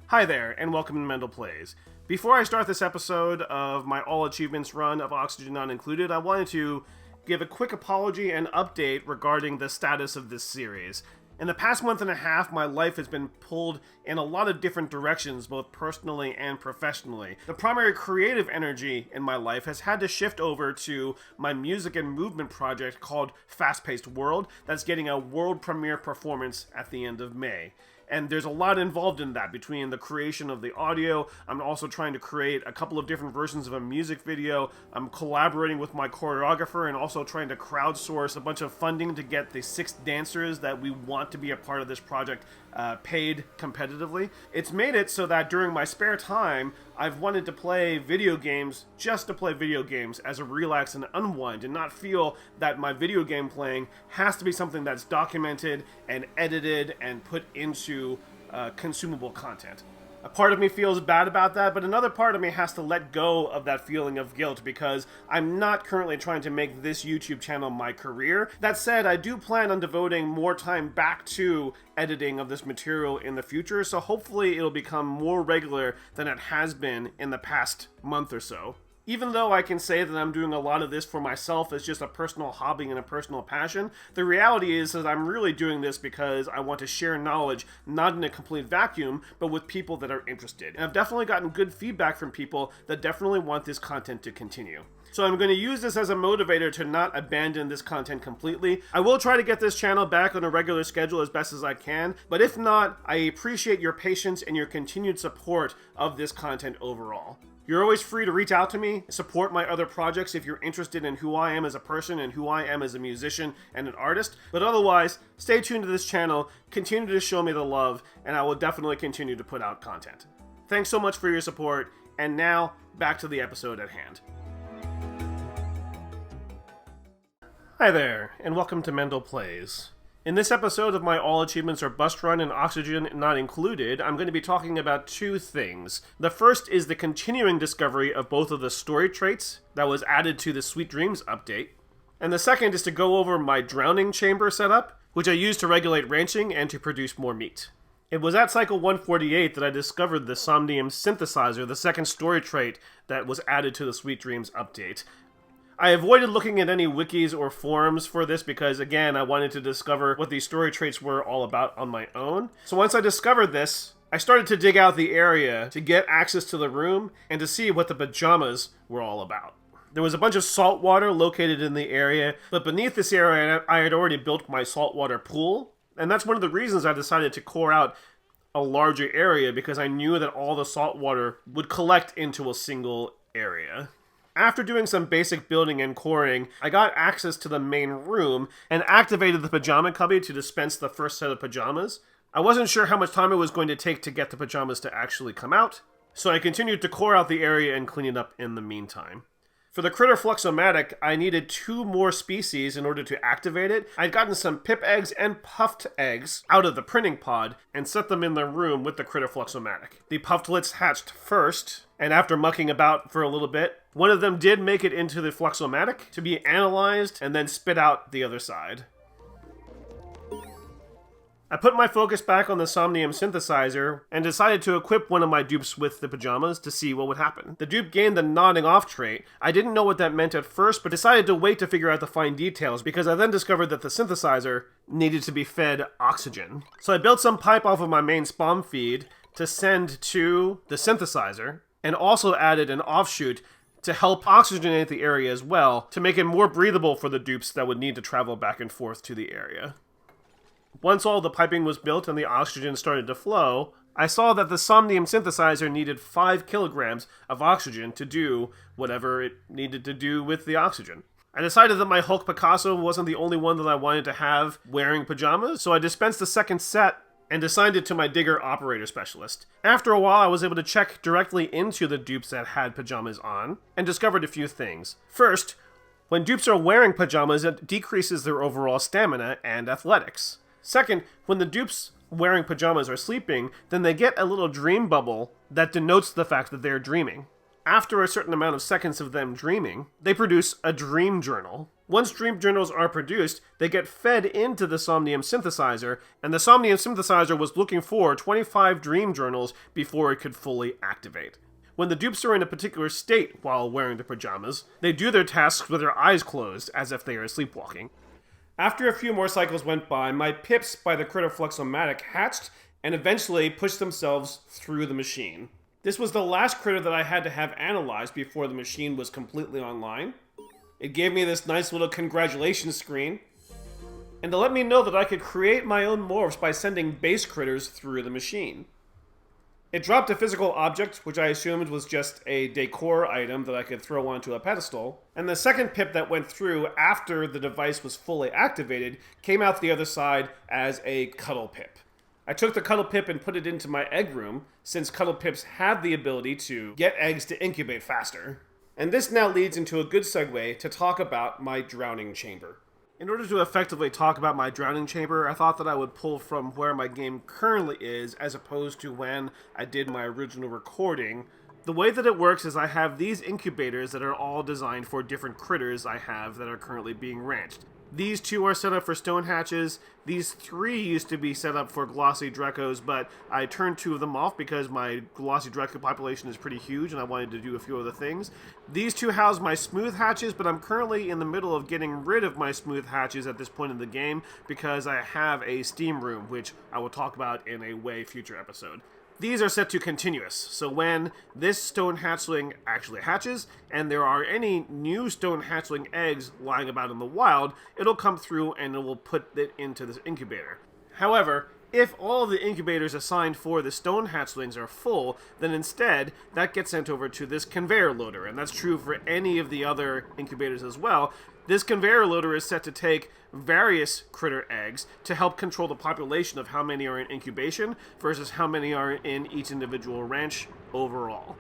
Hi there, and welcome to Mendel Plays. Before I start this episode of my All Achievements run of Oxygen Not Included, I wanted to give a quick apology and update regarding the status of this series. In the past month and a half, my life has been pulled in a lot of different directions, both personally and professionally. The primary creative energy in my life has had to shift over to my music and movement project called Fast Paced World, that's getting a world premiere performance at the end of May. And there's a lot involved in that, between the creation of the audio. I'm also trying to create a couple of different versions of a music video. I'm collaborating with my choreographer and also trying to crowdsource a bunch of funding to get the 6 dancers that we want to be a part of this project paid competitively. It's made it so that during my spare time, I've wanted to play video games just to play video games as a relax and unwind, and not feel that my video game playing has to be something that's documented and edited and put into consumable content. A part of me feels bad about that, but another part of me has to let go of that feeling of guilt because I'm not currently trying to make this YouTube channel my career. That said, I do plan on devoting more time back to editing of this material in the future, so hopefully it'll become more regular than it has been in the past month or so. Even though I can say that I'm doing a lot of this for myself as just a personal hobby and a personal passion, the reality is that I'm really doing this because I want to share knowledge, not in a complete vacuum, but with people that are interested. And I've definitely gotten good feedback from people that definitely want this content to continue. So I'm going to use this as a motivator to not abandon this content completely. I will try to get this channel back on a regular schedule as best as I can, but if not, I appreciate your patience and your continued support of this content overall. You're always free to reach out to me, support my other projects if you're interested in who I am as a person and who I am as a musician and an artist. But otherwise, stay tuned to this channel, continue to show me the love, and I will definitely continue to put out content. Thanks so much for your support, and now, back to the episode at hand. Hi there, and welcome to Mendel Plays. In this episode of my All Achievements Are Bust Run and Oxygen Not Included, I'm going to be talking about 2 things. The first is the continuing discovery of both of the story traits that was added to the Sweet Dreams update. And the second is to go over my drowning chamber setup, which I use to regulate ranching and to produce more meat. It was at Cycle 148 that I discovered the Somnium Synthesizer, the second story trait that was added to the Sweet Dreams update. I avoided looking at any wikis or forums for this because, again, I wanted to discover what these story traits were all about on my own. So once I discovered this, I started to dig out the area to get access to the room and to see what the pajamas were all about. There was a bunch of salt water located in the area, but beneath this area I had already built my saltwater pool, and that's one of the reasons I decided to core out a larger area, because I knew that all the salt water would collect into a single area. After doing some basic building and coring, I got access to the main room and activated the pajama cubby to dispense the first set of pajamas. I wasn't sure how much time it was going to take to get the pajamas to actually come out, so I continued to core out the area and clean it up in the meantime. For the Critter Flux O-Matic, I needed 2 more species in order to activate it. I'd gotten some pip eggs and puffed eggs out of the printing pod and set them in the room with the Critter Flux O-Matic. The pufflets hatched first, and after mucking about for a little bit, one of them did make it into the Flux O-Matic to be analyzed and then spit out the other side. I put my focus back on the Somnium Synthesizer and decided to equip one of my dupes with the pajamas to see what would happen. The dupe gained the nodding off trait. I didn't know what that meant at first, but decided to wait to figure out the fine details because I then discovered that the synthesizer needed to be fed oxygen. So I built some pipe off of my main spawn feed to send to the synthesizer, and also added an offshoot to help oxygenate the area as well, to make it more breathable for the dupes that would need to travel back and forth to the area. Once all the piping was built and the oxygen started to flow, I saw that the Somnium Synthesizer needed 5 kilograms of oxygen to do whatever it needed to do with the oxygen. I decided that my Hulk Picasso wasn't the only one that I wanted to have wearing pajamas, so I dispensed the second set and assigned it to my Digger Operator Specialist. After a while, I was able to check directly into the dupes that had pajamas on, and discovered a few things. First, when dupes are wearing pajamas, it decreases their overall stamina and athletics. Second, when the dupes wearing pajamas are sleeping, then they get a little dream bubble that denotes the fact that they're dreaming. After a certain amount of seconds of them dreaming, they produce a dream journal. Once dream journals are produced, they get fed into the Somnium synthesizer, and the Somnium synthesizer was looking for 25 dream journals before it could fully activate. When the dupes are in a particular state while wearing their pajamas, they do their tasks with their eyes closed, as if they are sleepwalking. After a few more cycles went by, my pips by the Critter Flux O-Matic hatched and eventually pushed themselves through the machine. This was the last critter that I had to have analyzed before the machine was completely online. It gave me this nice little congratulations screen, and to let me know that I could create my own morphs by sending base critters through the machine. It dropped a physical object, which I assumed was just a decor item that I could throw onto a pedestal, and the second pip that went through after the device was fully activated came out the other side as a cuddle pip. I took the cuddle pip and put it into my egg room, since cuddle pips had the ability to get eggs to incubate faster. And this now leads into a good segue to talk about my drowning chamber. In order to effectively talk about my drowning chamber, I thought that I would pull from where my game currently is as opposed to when I did my original recording. The way that it works is I have these incubators that are all designed for different critters I have that are currently being ranched. These 2 are set up for stone hatches. These 3 used to be set up for glossy Drecos, but I turned 2 of them off because my glossy Dreco population is pretty huge and I wanted to do a few other things. These 2 house my smooth hatches, but I'm currently in the middle of getting rid of my smooth hatches at this point in the game because I have a steam room, which I will talk about in a way future episode. These are set to continuous, so when this stone hatchling actually hatches, and there are any new stone hatchling eggs lying about in the wild, it'll come through and it will put it into this incubator. However, if all of the incubators assigned for the stone hatchlings are full, then instead, that gets sent over to this conveyor loader, and that's true for any of the other incubators as well. This conveyor loader is set to take various critter eggs to help control the population of how many are in incubation versus how many are in each individual ranch overall.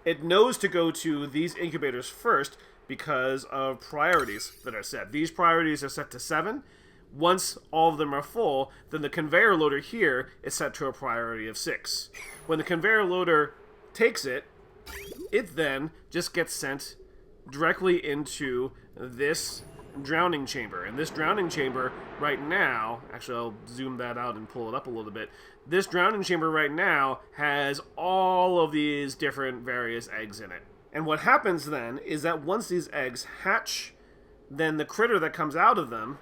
It knows to go to these incubators first because of priorities that are set. These priorities are set to 7. Once all of them are full, then the conveyor loader here is set to a priority of 6. When the conveyor loader takes it, it then just gets sent directly into this drowning chamber. And this drowning chamber right now, actually I'll zoom that out and pull it up a little bit. This drowning chamber right now has all of these different various eggs in it. And what happens then is that once these eggs hatch, then the critter that comes out of them,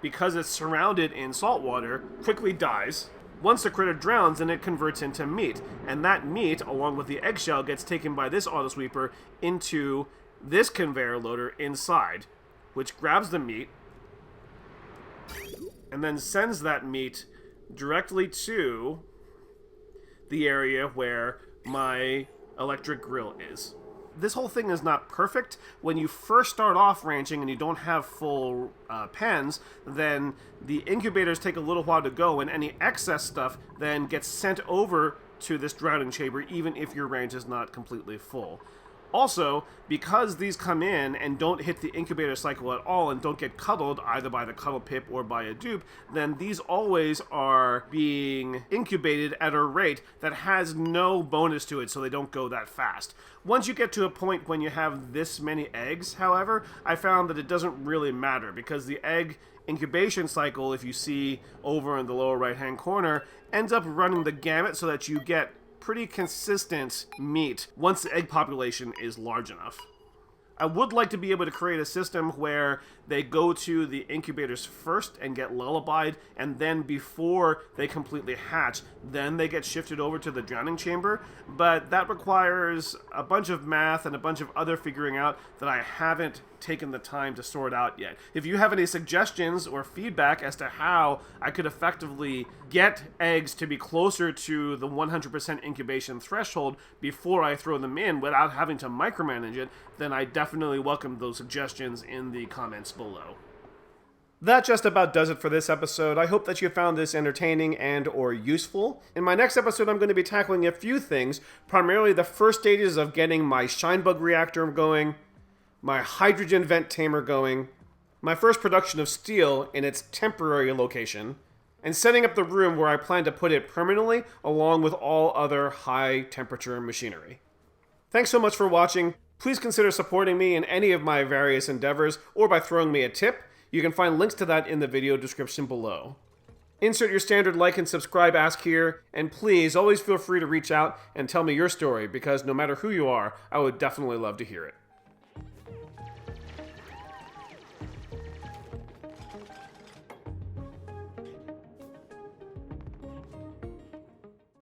because it's surrounded in salt water, quickly dies. Once the critter drowns, then it converts into meat. And that meat, along with the eggshell, gets taken by this autosweeper into this conveyor loader inside, which grabs the meat and then sends that meat directly to the area where my electric grill is. This whole thing is not perfect. When you first start off ranching and you don't have full pens, then the incubators take a little while to go, and any excess stuff then gets sent over to this drowning chamber even if your ranch is not completely full. Also, because these come in and don't hit the incubator cycle at all and don't get cuddled either by the cuddle pip or by a dupe, then these always are being incubated at a rate that has no bonus to it, so they don't go that fast. Once you get to a point when you have this many eggs, however, I found that it doesn't really matter because the egg incubation cycle, if you see over in the lower right hand corner, ends up running the gamut so that you get pretty consistent meat once the egg population is large enough. I would like to be able to create a system where they go to the incubators first and get lullabied, and then before they completely hatch, then they get shifted over to the drowning chamber, but that requires a bunch of math and a bunch of other figuring out that I haven't taken the time to sort out yet. If you have any suggestions or feedback as to how I could effectively get eggs to be closer to the 100% incubation threshold before I throw them in without having to micromanage it, then I definitely welcome those suggestions in the comments below. That just about does it for this episode. I hope that you found this entertaining and or useful. In my next episode, I'm going to be tackling a few things, primarily the first stages of getting my Shinebug reactor going, my hydrogen vent tamer going, my first production of steel in its temporary location, and setting up the room where I plan to put it permanently along with all other high temperature machinery. Thanks so much for watching. Please consider supporting me in any of my various endeavors or by throwing me a tip. You can find links to that in the video description below. Insert your standard like and subscribe ask here, and please always feel free to reach out and tell me your story, because no matter who you are, I would definitely love to hear it.